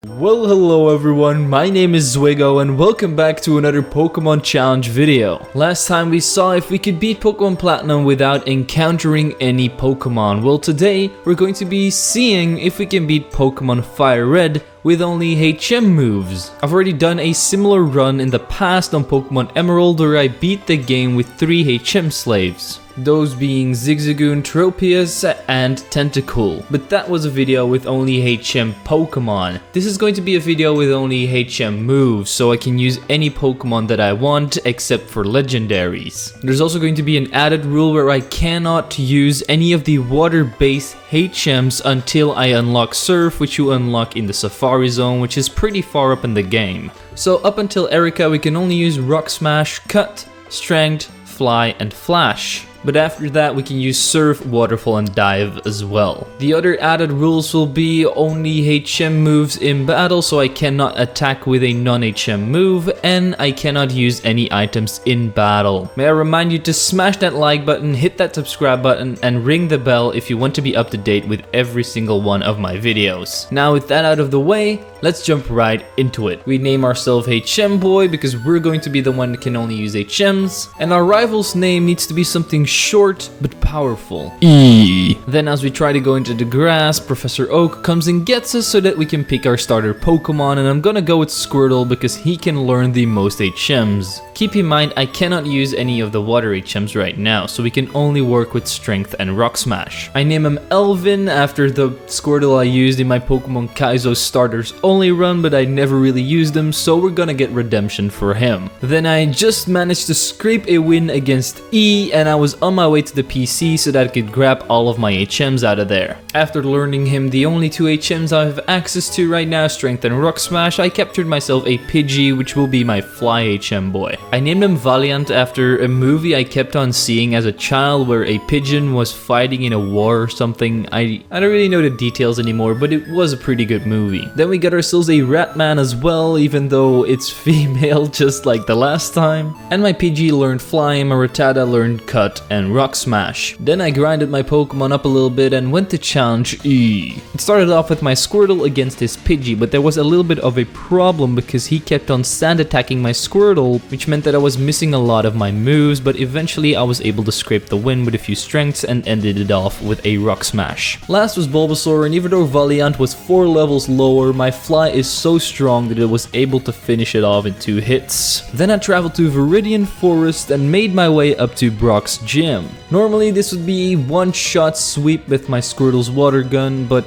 Well, hello everyone, my name is Zwigo and welcome back to another Pokemon Challenge video. Last time we saw if we could beat Pokemon Platinum without encountering any Pokemon. Well, today we're going to be seeing if we can beat Pokemon Fire Red with only HM moves. I've already done a similar run in the past on Pokemon Emerald where I beat the game with 3 HM slaves. Those being Zigzagoon, Tropius, and Tentacool. But that was a video with only HM Pokemon. This is going to be a video with only HM moves, so I can use any Pokemon that I want except for legendaries. There's also going to be an added rule where I cannot use any of the water-based HMs until I unlock Surf, which you unlock in the Safari Zone, which is pretty far up in the game. So up until Erica, we can only use Rock Smash, Cut, Strength, Fly, and Flash. But after that we can use Surf, Waterfall, and Dive as well. The other added rules will be only HM moves in battle, so I cannot attack with a non-HM move, and I cannot use any items in battle. May I remind you to smash that like button, hit that subscribe button, and ring the bell if you want to be up to date with every single one of my videos. Now with that out of the way, let's jump right into it. We name ourselves HM Boy because we're going to be the one that can only use HMs, and our rival's name needs to be something short but powerful. E. Then as we try to go into the grass, Professor Oak comes and gets us so that we can pick our starter Pokemon, and I'm gonna go with Squirtle because he can learn the most HMs. Keep in mind I cannot use any of the water HMs right now, so we can only work with Strength and Rock Smash. I name him Elvin after the Squirtle I used in my Pokemon Kaizo starters only run, but I never really used them, so we're gonna get redemption for him. Then I just managed to scrape a win against E, and I was on my way to the PC so that I could grab all of my HMs out of there. After learning him the only 2 HMs I have access to right now, Strength and Rock Smash, I captured myself a Pidgey, which will be my Fly HM boy. I named him Valiant after a movie I kept on seeing as a child where a pigeon was fighting in a war or something. I don't really know the details anymore, but it was a pretty good movie. Then we got ourselves a Ratman as well, even though it's female just like the last time. And my Pidgey learned Fly, my Rattata learned Cut and Rock Smash. Then I grinded my Pokemon up a little bit and went to challenge E. It started off with my Squirtle against his Pidgey, but there was a little bit of a problem because he kept on sand attacking my Squirtle, which meant that I was missing a lot of my moves, but eventually I was able to scrape the win with a few strengths and ended it off with a Rock Smash. Last was Bulbasaur, and even though Valiant was 4 levels lower, my Fly is so strong that it was able to finish it off in 2 hits. Then I traveled to Viridian Forest and made my way up to Brock's gym. Normally this would be a one-shot sweep with my Squirtle's water gun, but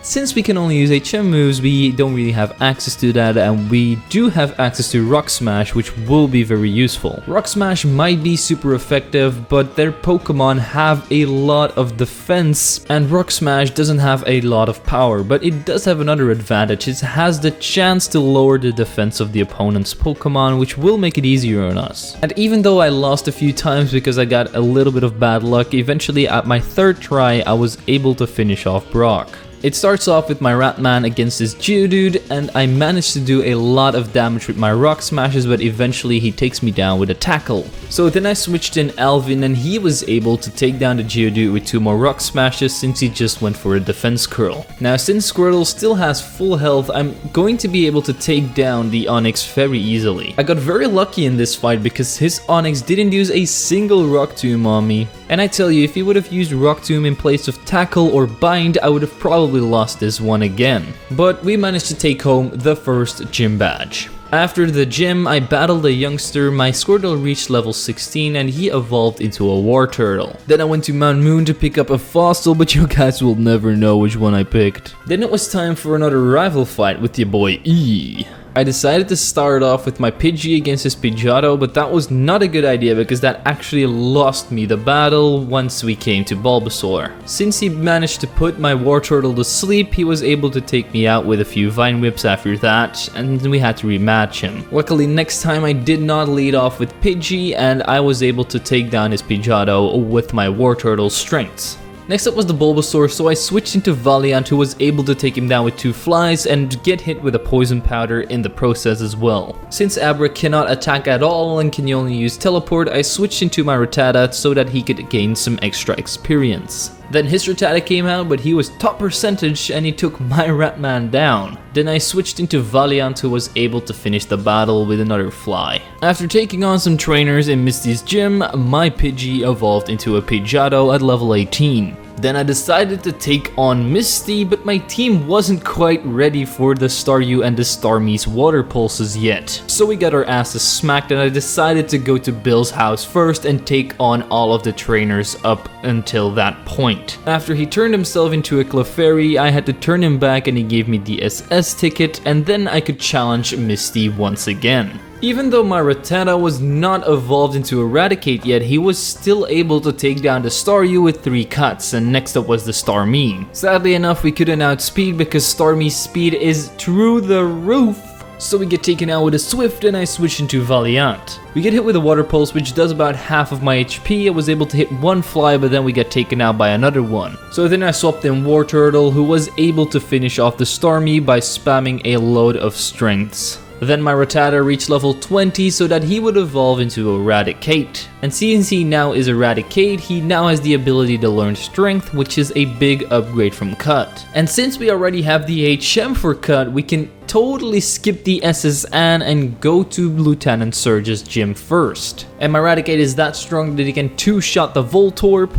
since we can only use HM moves, we don't really have access to that, and we do have access to Rock Smash, which will be very useful. Rock Smash might be super effective, but their Pokemon have a lot of defense, and Rock Smash doesn't have a lot of power, but it does have another advantage. It has the chance to lower the defense of the opponent's Pokemon, which will make it easier on us. And even though I lost a few times because I got a little bit of bad luck, eventually at my 3rd try, I was able to finish off Brock. It starts off with my Ratman against this Geodude, and I managed to do a lot of damage with my Rock Smashes, but eventually he takes me down with a Tackle. So then I switched in Alvin, and he was able to take down the Geodude with 2 more Rock Smashes since he just went for a Defense Curl. Now since Squirtle still has full health, I'm going to be able to take down the Onix very easily. I got very lucky in this fight because his Onix didn't use a single Rock Tomb on me. And I tell you, if he would have used Rock Tomb in place of Tackle or Bind, I would have probably lost this one again. But we managed to take home the first gym badge. After the gym, I battled a youngster. My Squirtle reached level 16 and he evolved into a War Turtle. Then I went to Mount Moon to pick up a fossil, but you guys will never know which one I picked. Then it was time for another rival fight with your boy E. I decided to start off with my Pidgey against his Pidgeotto, but that was not a good idea because that actually lost me the battle once we came to Bulbasaur. Since he managed to put my Wartortle to sleep, he was able to take me out with a few Vine Whips after that, and we had to rematch him. Luckily, next time I did not lead off with Pidgey, and I was able to take down his Pidgeotto with my Wartortle's strengths. Next up was the Bulbasaur, so I switched into Valiant, who was able to take him down with 2 flies and get hit with a poison powder in the process as well. Since Abra cannot attack at all and can only use teleport, I switched into my Rattata so that he could gain some extra experience. Then his Rattata came out, but he was top percentage and he took my Ratman down. Then I switched into Valiant, who was able to finish the battle with another fly. After taking on some trainers in Misty's gym, my Pidgey evolved into a Pidgeotto at level 18. Then I decided to take on Misty, but my team wasn't quite ready for the Staryu and the Starmie's water pulses yet. So we got our asses smacked and I decided to go to Bill's house first and take on all of the trainers up until that point. After he turned himself into a Clefairy, I had to turn him back and he gave me the SS ticket, and then I could challenge Misty once again. Even though my Rattata was not evolved into Eradicate yet, he was still able to take down the Staryu with 3 cuts, and next up was the Starmie. Sadly enough, we couldn't outspeed because Starmie's speed is through the roof. So we get taken out with a Swift and I switch into Valiant. We get hit with a Water Pulse, which does about half of my HP. I was able to hit 1 fly, but then we get taken out by another one. So then I swapped in Wartortle, who was able to finish off the Starmie by spamming a load of strengths. Then my Rattata reached level 20 so that he would evolve into Eradicate. And since he now is Eradicate, he now has the ability to learn Strength, which is a big upgrade from Cut. And since we already have the HM for Cut, we can totally skip the SSN and go to Lieutenant Surge's gym first. And my Eradicate is that strong that he can 2-shot the Voltorb,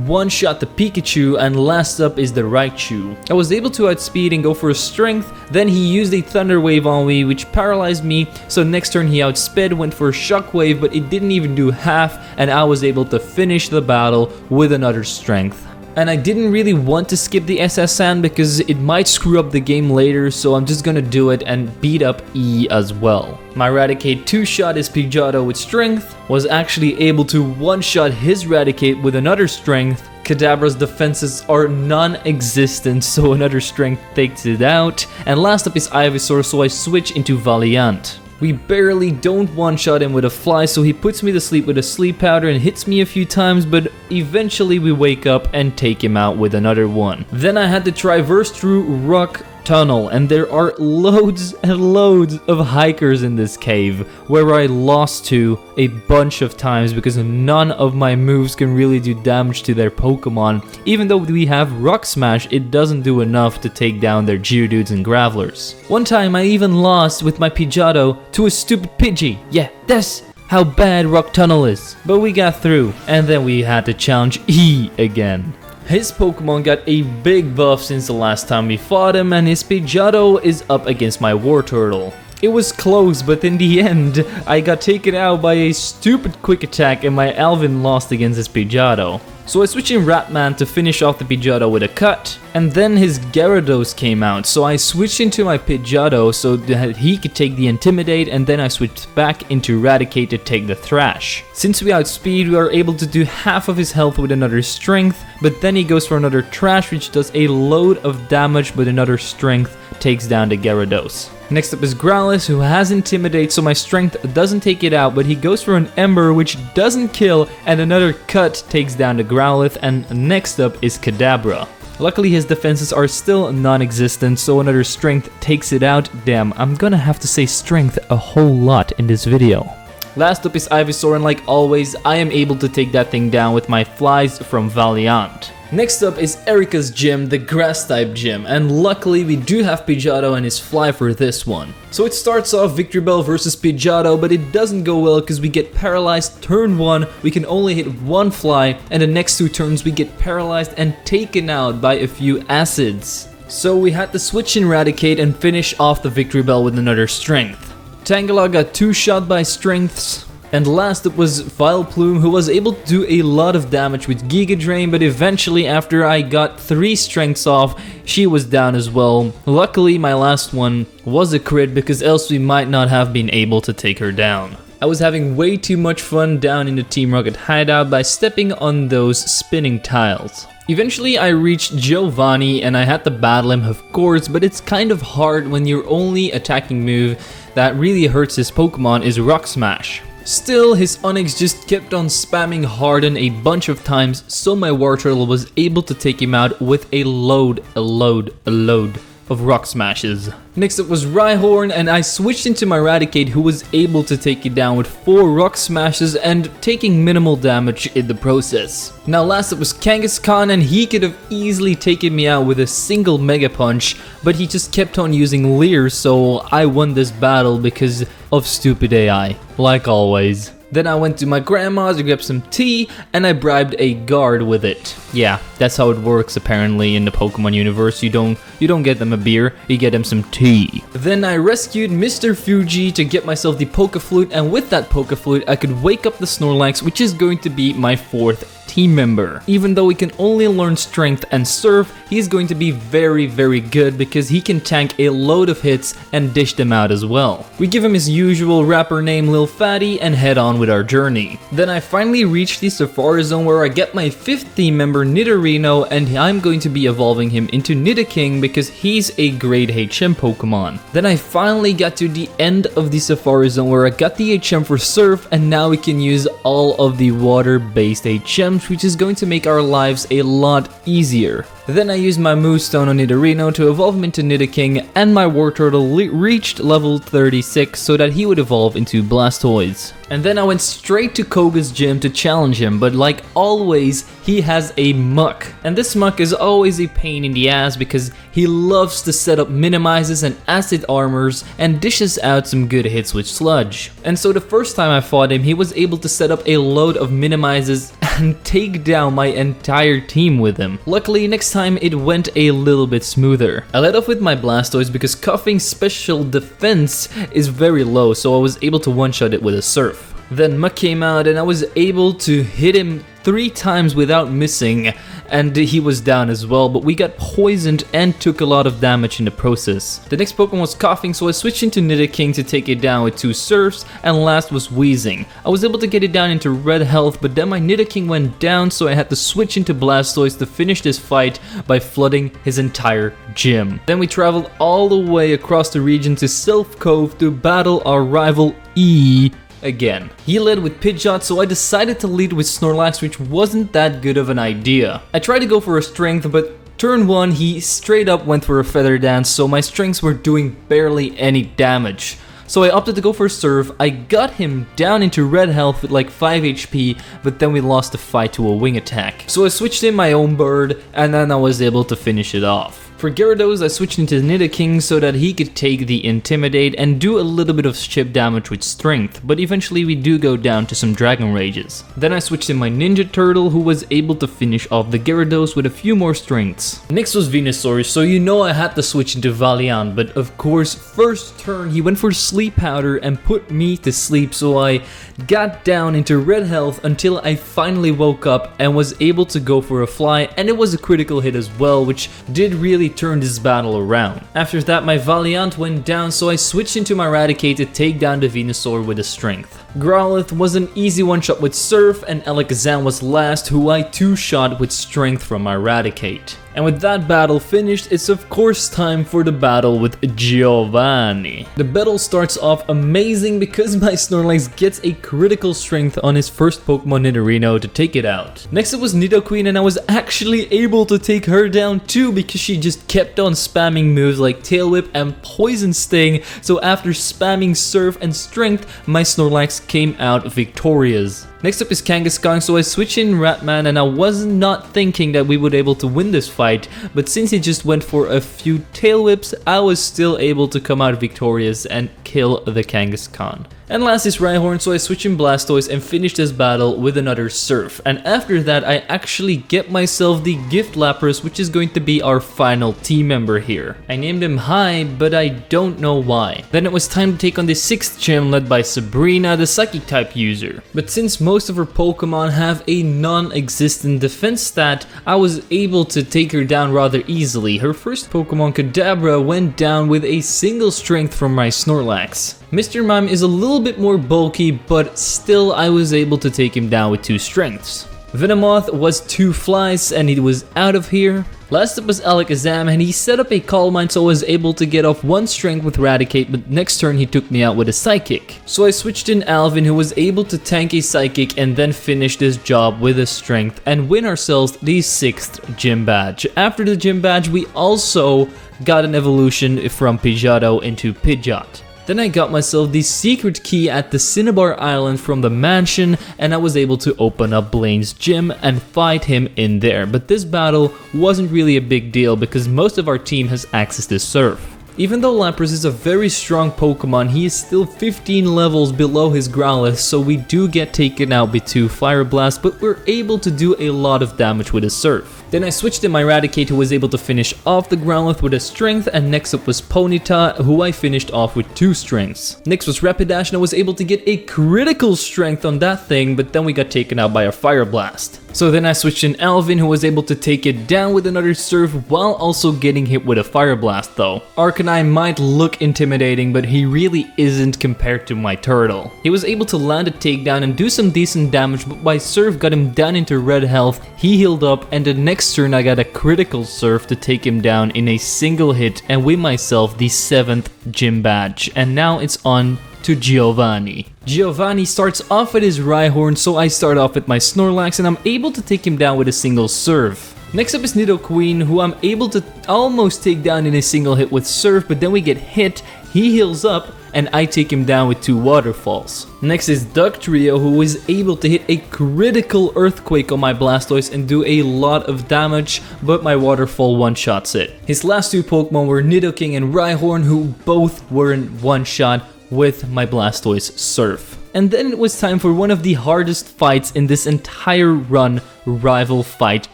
1-shot the Pikachu, and last up is the Raichu. I was able to outspeed and go for a Strength, then he used a Thunder Wave on me which paralyzed me, so next turn he outsped, went for a Shockwave, but it didn't even do half and I was able to finish the battle with another Strength. And I didn't really want to skip the SSN because it might screw up the game later, so I'm just gonna do it and beat up E as well. My Raticate 2-shot his Pidgeotto with Strength, was actually able to 1-shot his Raticate with another Strength. Kadabra's defenses are non-existent, so another Strength takes it out. And last up is Ivysaur, so I switch into Valiant. We barely don't one-shot him with a fly, so he puts me to sleep with a sleep powder and hits me a few times, but eventually we wake up and take him out with another one. Then I had to traverse through Rock Tunnel, and there are loads and loads of hikers in this cave, where I lost to a bunch of times because none of my moves can really do damage to their Pokemon. Even though we have Rock Smash, it doesn't do enough to take down their Geodudes and Gravelers. One time I even lost with my Pidgeotto to a stupid Pidgey. Yeah, that's how bad Rock Tunnel is. But we got through, and then we had to challenge E again. His Pokemon got a big buff since the last time we fought him, and his Pidgeotto is up against my Wartortle. It was close, but in the end, I got taken out by a stupid quick attack and my Alvin lost against his Pidgeotto. So I switched in Ratman to finish off the Pidgeotto with a cut, and then his Gyarados came out, so I switched into my Pidgeotto so that he could take the Intimidate, and then I switched back into Eradicate to take the Thrash. Since we outspeed, we are able to do half of his health with another Strength, but then he goes for another Trash which does a load of damage, but another Strength takes down the Gyarados. Next up is Growlithe, who has Intimidate, so my Strength doesn't take it out, but he goes for an Ember which doesn't kill, and another Cut takes down the Growlithe, and next up is Kadabra. Luckily his defenses are still non-existent, so another Strength takes it out. Damn, I'm gonna have to say Strength a whole lot in this video. Last up is Ivysaur, and like always, I am able to take that thing down with my flies from Valiant. Next up is Erika's gym, the grass type gym, and luckily we do have Pidgeotto and his fly for this one. So it starts off Victreebel versus Pidgeotto, but it doesn't go well because we get paralyzed turn 1, we can only hit 1 fly, and the next 2 turns we get paralyzed and taken out by a few acids. So we had to switch in Eradicate and finish off the Victreebel with another Strength. Tangela got 2-shot by Strengths. And last up was Vileplume, who was able to do a lot of damage with Giga Drain, but eventually after I got 3 strengths off, she was down as well. Luckily my last one was a crit because else we might not have been able to take her down. I was having way too much fun down in the Team Rocket hideout by stepping on those spinning tiles. Eventually I reached Giovanni and I had to battle him, of course, but it's kind of hard when your only attacking move that really hurts his Pokemon is Rock Smash. Still, his Onix just kept on spamming Harden a bunch of times, so my Wartortle was able to take him out with a load of of Rock Smashes. Next up was Rhyhorn, and I switched into my Raticate, who was able to take it down with 4 Rock Smashes and taking minimal damage in the process. Now last up was Kangaskhan, and he could have easily taken me out with a single Mega Punch, but he just kept on using Leer, so I won this battle because of stupid AI, like always. Then I went to my grandma's to grab some tea, and I bribed a guard with it. Yeah, that's how it works apparently in the Pokemon universe. You don't get them a beer, you get them some tea. Then I rescued Mr. Fuji to get myself the Poke Flute, and with that Poke Flute I could wake up the Snorlax, which is going to be my 4th team member. Even though he can only learn Strength and Surf, he's going to be very good because he can tank a load of hits and dish them out as well. We give him his usual rapper name Lil Fatty and head on with our journey. Then I finally reached the Safari Zone where I get my 5th team member Nidorino, and I'm going to be evolving him into Nidoking because he's a great HM Pokemon. Then I finally got to the end of the Safari Zone where I got the HM for Surf, and now we can use all of the water-based HMs, which is going to make our lives a lot easier. Then I used my Moonstone on Nidorino to evolve him into Nidoking, and my Wartortle reached level 36 so that he would evolve into Blastoise. And then I went straight to Koga's gym to challenge him, but like always, he has a Muck. And this Muck is always a pain in the ass because he loves to set up minimizes and acid armors and dishes out some good hits with Sludge. And so the first time I fought him, he was able to set up a load of minimizes and take down my entire team with him. Luckily, next time it went a little bit smoother. I led off with my Blastoise because Coughing's special defense is very low, so I was able to one-shot it with a Surf. Then Muck came out and I was able to hit him 3 times without missing, and he was down as well, but we got poisoned and took a lot of damage in the process. The next Pokemon was Coughing, so I switched into Nidoking to take it down with 2 Surfs, and last was Wheezing. I was able to get it down into red health, but then my Nidoking went down, so I had to switch into Blastoise to finish this fight by flooding his entire gym. Then we traveled all the way across the region to Sylph Cove to battle our rival E again. He led with Pidgeot, so I decided to lead with Snorlax, which wasn't that good of an idea. I tried to go for a Strength, but turn 1 he straight up went for a Feather Dance, so my strengths were doing barely any damage. So I opted to go for Surf. I got him down into red health with like 5 HP, but then we lost the fight to a Wing Attack. So I switched in my own bird, and then I was able to finish it off. For Gyarados, I switched into Nidoking so that he could take the Intimidate and do a little bit of chip damage with Strength, but eventually we do go down to some Dragon Rages. Then I switched in my Ninja Turtle, who was able to finish off the Gyarados with a few more Strengths. Next was Venusaur, so you know I had to switch into Valiant, but of course, first turn he went for Sleep Powder and put me to sleep, so I got down into red health until I finally woke up and was able to go for a Fly, and it was a critical hit as well, which did really turn this battle around. After that, my Valiant went down, so I switched into my Raticate to take down the Venusaur with a Strength. Growlithe was an easy one-shot with Surf, and Alakazam was last, who I two-shot with Strength from my Raticate. And with that battle finished, it's of course time for the battle with Giovanni. The battle starts off amazing because my Snorlax gets a critical strength on his first Pokemon Nidorino to take it out. Next it was Nidoqueen, and I was actually able to take her down too because she just kept on spamming moves like Tail Whip and Poison Sting, so after spamming Surf and Strength, my Snorlax came out victorious. Next up is Kangaskhan, so I switched in Ratman, and I was not thinking that we would be able to win this fight, but since he just went for a few Tail Whips, I was still able to come out victorious and kill the Kangaskhan. And last is Rhyhorn, so I switch in Blastoise and finish this battle with another Surf. And after that, I actually get myself the Gift Lapras, which is going to be our final team member here. I named him High, but I don't know why. Then it was time to take on the 6th gym led by Sabrina, the Psychic type user. But since most of her Pokemon have a non-existent defense stat, I was able to take her down rather easily. Her first Pokemon, Kadabra, went down with a single strength from my Snorlax. Mr. Mime is a little bit more bulky, but still I was able to take him down with 2 strengths. Venomoth was 2 flies and he was out of here. Last up was Alakazam, and he set up a Calm Mind, so I was able to get off 1 strength with Raticate, but next turn he took me out with a Psychic. So I switched in Alvin, who was able to tank a Psychic and then finish this job with a Strength and win ourselves the 6th Gym Badge. After the Gym Badge, we also got an evolution from Pidgeotto into Pidgeot. Then I got myself the secret key at the Cinnabar Island from the mansion, and I was able to open up Blaine's gym and fight him in there. But this battle wasn't really a big deal because most of our team has access to Surf. Even though Lapras is a very strong Pokemon, he is still 15 levels below his Growlithe, so we do get taken out with 2 Fire Blasts, but we're able to do a lot of damage with his Surf. Then I switched in my Raticate, who was able to finish off the Growlithe with a Strength, and next up was Ponyta, who I finished off with 2 Strengths. Next was Rapidash, and I was able to get a critical Strength on that thing, but then we got taken out by a Fire Blast. So then I switched in Alvin, who was able to take it down with another Surf while also getting hit with a Fire Blast though. Arcanine might look intimidating, but he really isn't compared to my turtle. He was able to land a takedown and do some decent damage, but my Surf got him down into red health, he healed up, and the next turn I got a critical Surf to take him down in a single hit and win myself the 7th Gym Badge. And now it's on to Giovanni. Giovanni starts off with his Rhyhorn, so I start off with my Snorlax and I'm able to take him down with a single Surf. Next up is Nidoqueen, who I'm able to almost take down in a single hit with Surf, but then we get hit, he heals up, and I take him down with 2 Waterfalls. Next is Dugtrio, who is able to hit a critical Earthquake on my Blastoise and do a lot of damage, but my Waterfall one-shots it. His last 2 Pokemon were Nidoking and Rhyhorn, who both were in one-shot with my Blastoise Surf. And then it was time for one of the hardest fights in this entire run, rival fight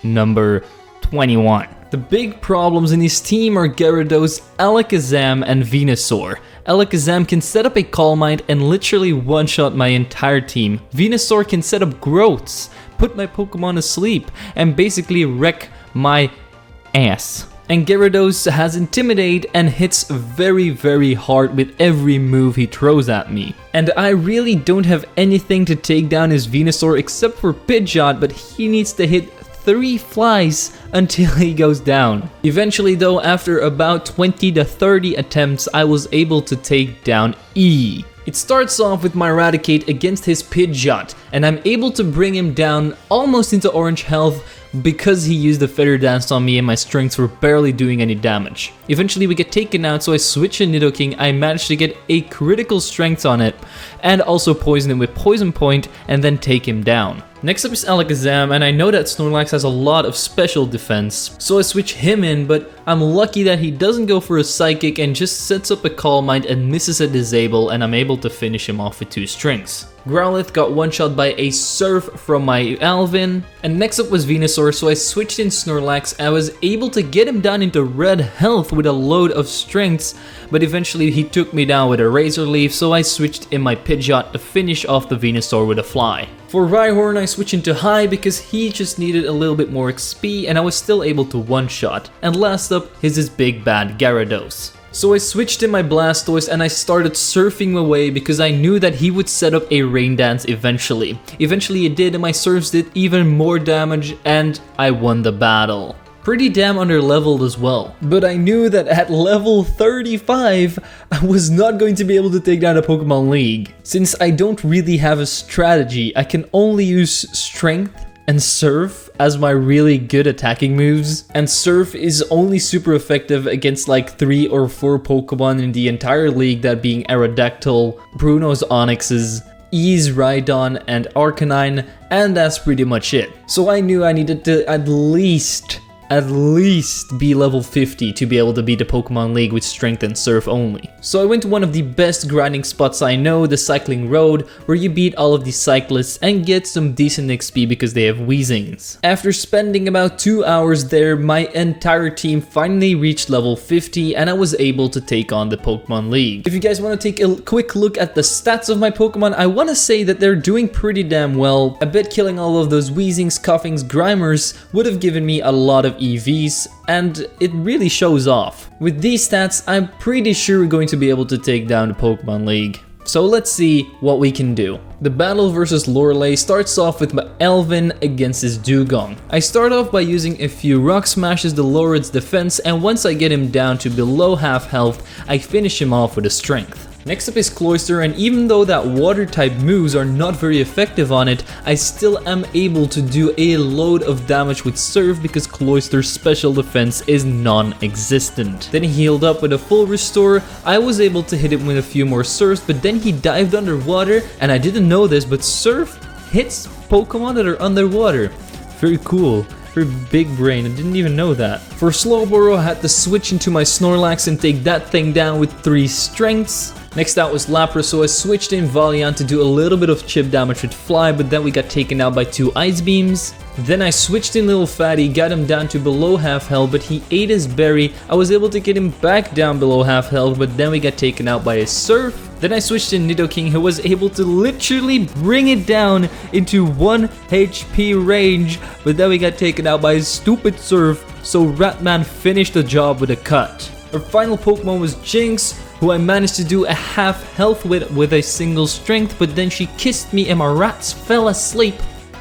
number 21. The big problems in his team are Gyarados, Alakazam, and Venusaur. Alakazam can set up a Calm Mind and literally one-shot my entire team. Venusaur can set up growths, put my Pokemon asleep, and basically wreck my ass. And Gyarados has Intimidate and hits very hard with every move he throws at me. And I really don't have anything to take down his Venusaur except for Pidgeot, but he needs to hit 3 flies until he goes down. Eventually though, after about 20 to 30 attempts, I was able to take down E. It starts off with my Raticate against his Pidgeot, and I'm able to bring him down almost into orange health because he used the Feather Dance on me and my strengths were barely doing any damage. Eventually we get taken out, so I switch in Nidoking. I managed to get a critical strength on it and also poison him with Poison Point and then take him down. Next up is Alakazam, and I know that Snorlax has a lot of special defense, so I switch him in, but I'm lucky that he doesn't go for a Psychic and just sets up a Calm Mind and misses a Disable, and I'm able to finish him off with 2 strings. Growlithe got one-shot by a Surf from my Alvin, and next up was Venusaur, so I switched in Snorlax. I was able to get him down into red health with a load of strengths, but eventually he took me down with a Razor Leaf, so I switched in my Pidgeot to finish off the Venusaur with a Fly. For Rhyhorn, I switched into High because he just needed a little bit more XP and I was still able to one-shot. And last up is his big bad Gyarados. So I switched in my Blastoise and I started surfing away because I knew that he would set up a Rain Dance eventually. Eventually it did, and my surfs did even more damage and I won the battle. Pretty damn under-leveled as well. But I knew that at level 35, I was not going to be able to take down a Pokemon League. Since I don't really have a strategy, I can only use Strength and Surf as my really good attacking moves. And Surf is only super effective against like 3 or 4 Pokemon in the entire league, that being Aerodactyl, Bruno's Onixes, E's Rhydon, and Arcanine, and that's pretty much it. So I knew I needed to at least be level 50 to be able to beat the Pokemon League with Strength and Surf only. So I went to one of the best grinding spots I know, the Cycling Road, where you beat all of the cyclists and get some decent XP because they have Weezings. After spending about 2 hours there, my entire team finally reached level 50 and I was able to take on the Pokemon League. If you guys want to take a quick look at the stats of my Pokemon, I want to say that they're doing pretty damn well. I bet killing all of those Weezings, Coughings, Grimers would have given me a lot of EVs, and it really shows off. With these stats, I'm pretty sure we're going to be able to take down the Pokemon League. So let's see what we can do. The battle versus Lorelei starts off with my Elvin against his Dugong. I start off by using a few rock smashes to lower its defense, and once I get him down to below half health, I finish him off with a strength. Next up is Cloister, and even though that water type moves are not very effective on it, I still am able to do a load of damage with Surf because Cloister's special defense is non-existent. Then he healed up with a full restore. I was able to hit him with a few more Surfs, but then he dived underwater, and I didn't know this, but Surf hits Pokemon that are underwater. Very cool. Very big brain, I didn't even know that. For Slowbro, I had to switch into my Snorlax and take that thing down with 3 strengths. Next out was Lapras, so I switched in Valiant to do a little bit of chip damage with Fly, but then we got taken out by 2 Ice Beams. Then I switched in Little Fatty, got him down to below half health, but he ate his berry. I was able to get him back down below half health, but then we got taken out by a Surf. Then I switched in Nidoking, who was able to literally bring it down into 1 HP range, but then we got taken out by a stupid Surf, so Ratman finished the job with a cut. Our final Pokemon was Jinx, who I managed to do a half health with a single strength, but then she kissed me and my rats fell asleep.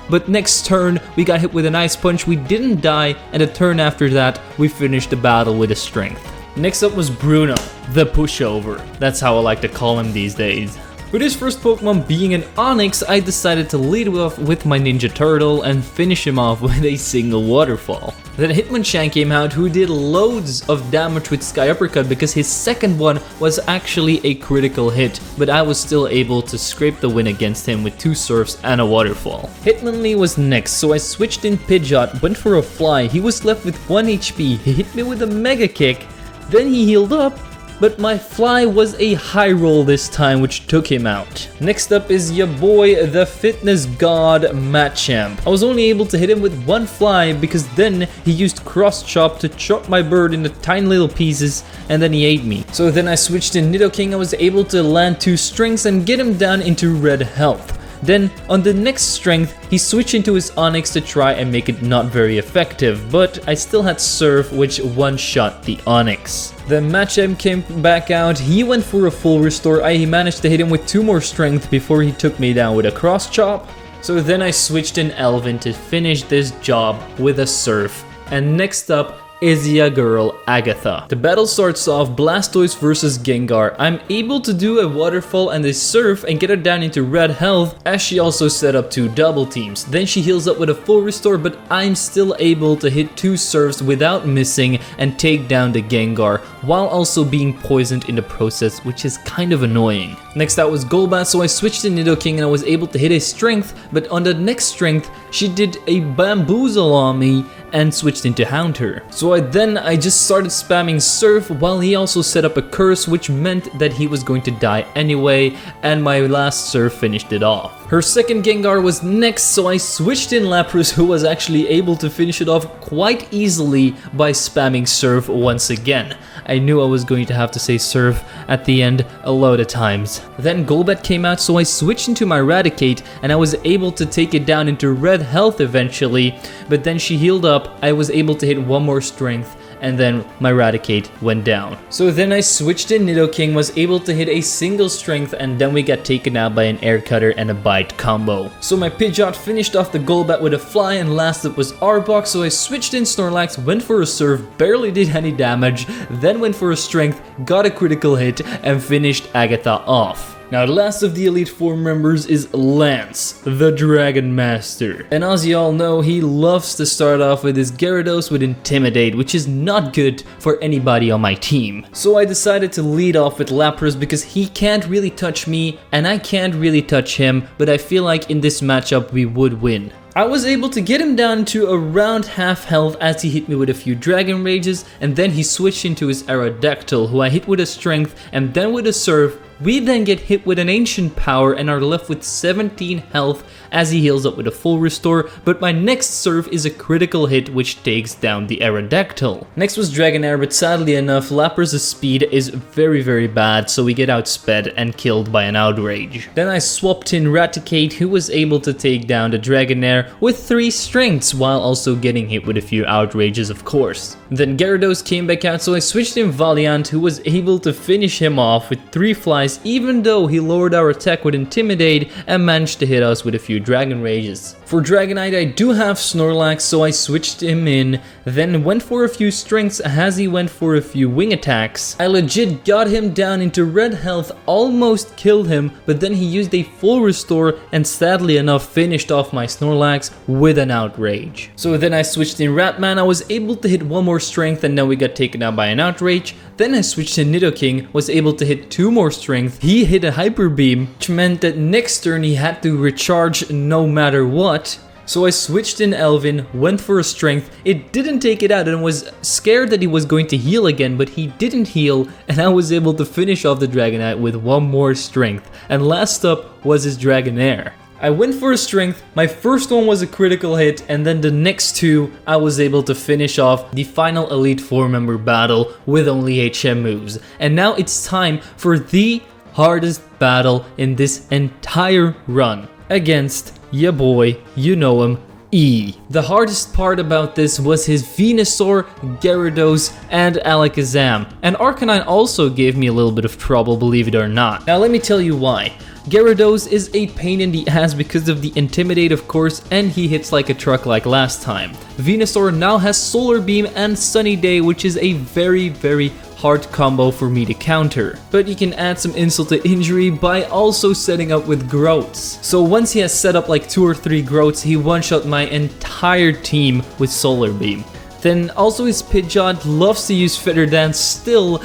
But next turn, we got hit with an Ice Punch, we didn't die, and the turn after that, we finished the battle with a strength. Next up was Bruna the Pushover. That's how I like to call him these days. With his first Pokemon being an Onix, I decided to lead off with my Ninja Turtle and finish him off with a single waterfall. Then Hitmonchan came out, who did loads of damage with Sky Uppercut because his second one was actually a critical hit, but I was still able to scrape the win against him with 2 Surfs and a waterfall. Hitmonlee was next, so I switched in Pidgeot, went for a Fly. He was left with 1 HP, he hit me with a Mega Kick, then he healed up, but my Fly was a high roll this time, which took him out. Next up is your boy, the fitness god Machamp. I was only able to hit him with 1 Fly because then he used Cross Chop to chop my bird into tiny little pieces, and then he ate me. So then I switched in Nidoking. I was able to land 2 strengths and get him down into red health. Then, on the next strength, he switched into his Onix to try and make it not very effective, but I still had Surf, which one-shot the Onix. Then Machamp came back out, he went for a full restore. I managed to hit him with 2 more strength before he took me down with a Cross Chop. So then I switched in Elvin to finish this job with a Surf. And next up is your girl Agatha. The battle starts off Blastoise versus Gengar. I'm able to do a waterfall and a Surf and get her down into red health, as she also set up 2 double teams. Then she heals up with a full restore, but I'm still able to hit 2 Surfs without missing and take down the Gengar while also being poisoned in the process, which is kind of annoying. Next out was Golbat, so I switched to Nidoking and I was able to hit a strength, but on the next strength she did a bamboozle on me and switched into Haunter. So I just started spamming Surf while he also set up a curse, which meant that he was going to die anyway, and my last Surf finished it off. Her second Gengar was next, so I switched in Lapras, who was actually able to finish it off quite easily by spamming Surf once again. I knew I was going to have to say Surf at the end a load of times. Then Golbat came out, so I switched into my Raticate and I was able to take it down into red health eventually, but then she healed up. I was able to hit 1 more strength, and then my Raticate went down. So then I switched in Nidoking, was able to hit a single strength, and then we got taken out by an Air Cutter and a Bite combo. So my Pidgeot finished off the Golbat with a Fly, and last up was Arbok, so I switched in Snorlax, went for a Surf, barely did any damage, then went for a Strength, got a critical hit, and finished Agatha off. Now the last of the Elite Four members is Lance, the Dragon Master. And as you all know, he loves to start off with his Gyarados with Intimidate, which is not good for anybody on my team. So I decided to lead off with Lapras because he can't really touch me and I can't really touch him, but I feel like in this matchup we would win. I was able to get him down to around half health as he hit me with a few Dragon Rages, and then he switched into his Aerodactyl, who I hit with a Strength and then with a Surf. We then get hit with an Ancient Power and are left with 17 health as he heals up with a full restore, but my next Surf is a critical hit which takes down the Aerodactyl. Next was Dragonair, but sadly enough, Lapras' speed is very bad, so we get outsped and killed by an Outrage. Then I swapped in Raticate, who was able to take down the Dragonair with 3 strengths while also getting hit with a few Outrages, of course. Then Gyarados came back out, so I switched in Valiant, who was able to finish him off with 3 flies surprise, even though he lowered our attack with Intimidate and managed to hit us with a few Dragon Rages. For Dragonite, I do have Snorlax, so I switched him in, then went for a few strengths as he went for a few wing attacks. I legit got him down into red health, almost killed him, but then he used a full restore and sadly enough finished off my Snorlax with an Outrage. So then I switched in Ratman, I was able to hit one more strength and then we got taken out by an Outrage. Then I switched to Nidoking, was able to hit 2 more strength. He hit a Hyper Beam, which meant that next turn he had to recharge no matter what. So I switched in Elvin, went for a strength, it didn't take it out and was scared that he was going to heal again, but he didn't heal and I was able to finish off the Dragonite with 1 more strength. And last up was his Dragonair. I went for a strength, my first one was a critical hit, and then the next 2 I was able to finish off the final Elite 4 member battle with only HM moves. And now it's time for the hardest battle in this entire run against ya boy, you know him, E. The hardest part about this was his Venusaur, Gyarados, and Alakazam. And Arcanine also gave me a little bit of trouble, believe it or not. Now let me tell you why. Gyarados is a pain in the ass because of the Intimidate of course, and he hits like a truck like last time. Venusaur now has Solar Beam and Sunny Day, which is a very hard combo for me to counter. But you can add some insult to injury by also setting up with Growths. So once he has set up like 2 or 3 Growths, he one-shot my entire team with Solar Beam. Then also his Pidgeot loves to use Feather Dance still,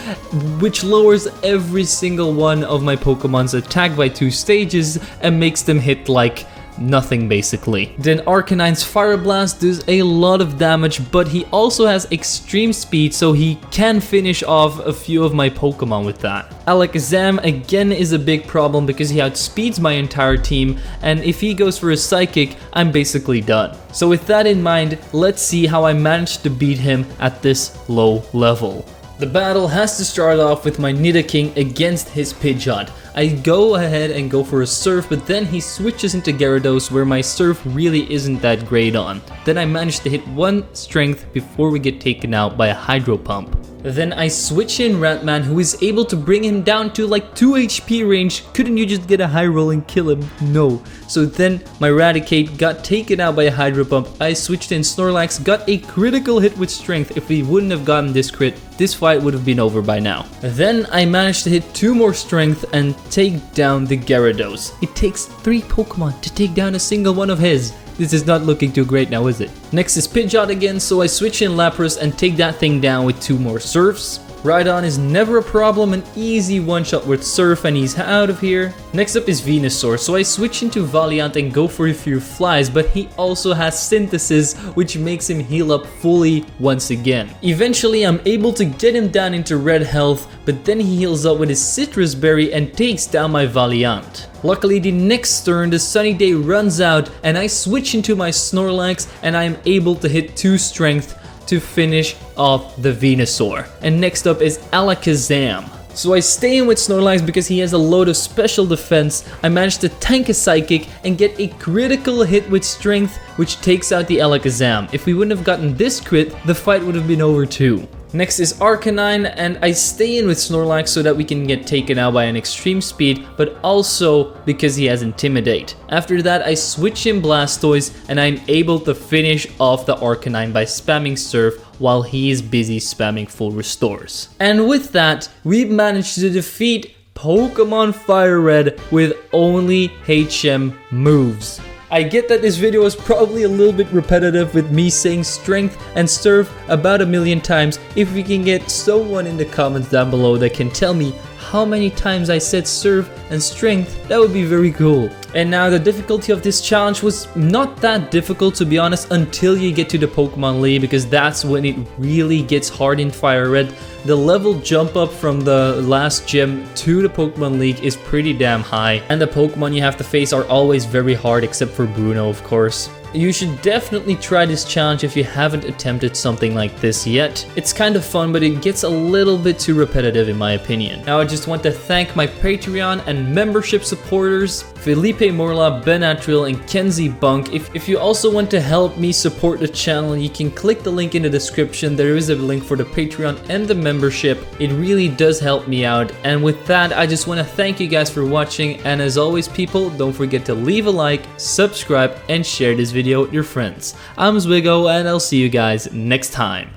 which lowers every single one of my Pokemon's attack by 2 stages and makes them hit like nothing basically. Then Arcanine's Fire Blast does a lot of damage, but he also has extreme speed, so he can finish off a few of my Pokemon with that. Alakazam again is a big problem because he outspeeds my entire team, and if he goes for a Psychic, I'm basically done. So with that in mind, let's see how I managed to beat him at this low level. The battle has to start off with my Nidoking against his Pidgeot. I go ahead and go for a Surf, but then he switches into Gyarados where my Surf really isn't that great on. Then I manage to hit 1 strength before we get taken out by a Hydro Pump. Then I switch in Ratman, who is able to bring him down to like 2 HP range. Couldn't you just get a high roll and kill him? No. So then my Raticate got taken out by a Hydro Pump. I switched in Snorlax, got a critical hit with strength. If we wouldn't have gotten this crit, this fight would have been over by now. Then I managed to hit 2 more strength and take down the Gyarados. It takes 3 Pokemon to take down a single one of his. This is not looking too great now, is it? Next is Pidgeot again, so I switch in Lapras and take that thing down with 2 more Surfs. Rhydon is never a problem, an easy one-shot with Surf and he's out of here. Next up is Venusaur, so I switch into Valiant and go for a few Flies, but he also has Synthesis, which makes him heal up fully once again. Eventually I'm able to get him down into red health, but then he heals up with his Citrus Berry and takes down my Valiant. Luckily the next turn the Sunny Day runs out and I switch into my Snorlax and I am able to hit 2 strength to finish off the Venusaur. And next up is Alakazam. So I stay in with Snorlax because he has a load of special defense. I managed to tank a Psychic and get a critical hit with strength, which takes out the Alakazam. If we wouldn't have gotten this crit, the fight would have been over too. Next is Arcanine, and I stay in with Snorlax so that we can get taken out by an extreme speed, but also because he has Intimidate. After that, I switch in Blastoise, and I'm able to finish off the Arcanine by spamming Surf while he is busy spamming full restores. And with that, we managed to defeat Pokemon Fire Red with only HM moves. I get that this video is probably a little bit repetitive with me saying strength and surf about a million times. If we can get someone in the comments down below that can tell me how many times I said surf and strength, that would be very cool. And now the difficulty of this challenge was not that difficult, to be honest, until you get to the Pokemon League, because that's when it really gets hard in Fire Red. The level jump up from the last gym to the Pokemon League is pretty damn high, and the Pokemon you have to face are always very hard except for Bruno, of course. You should definitely try this challenge if you haven't attempted something like this yet. It's kind of fun, but it gets a little bit too repetitive in my opinion. Now I just want to thank my Patreon and membership supporters, Felipe Morla, Ben Atril, and Kenzie Bunk. If you also want to help me support the channel, you can click the link in the description. There is a link for the Patreon and the membership. It really does help me out. And with that, I just want to thank you guys for watching, and as always people, don't forget to leave a like, subscribe, and share this video with your friends. I'm Zwigo, and I'll see you guys next time.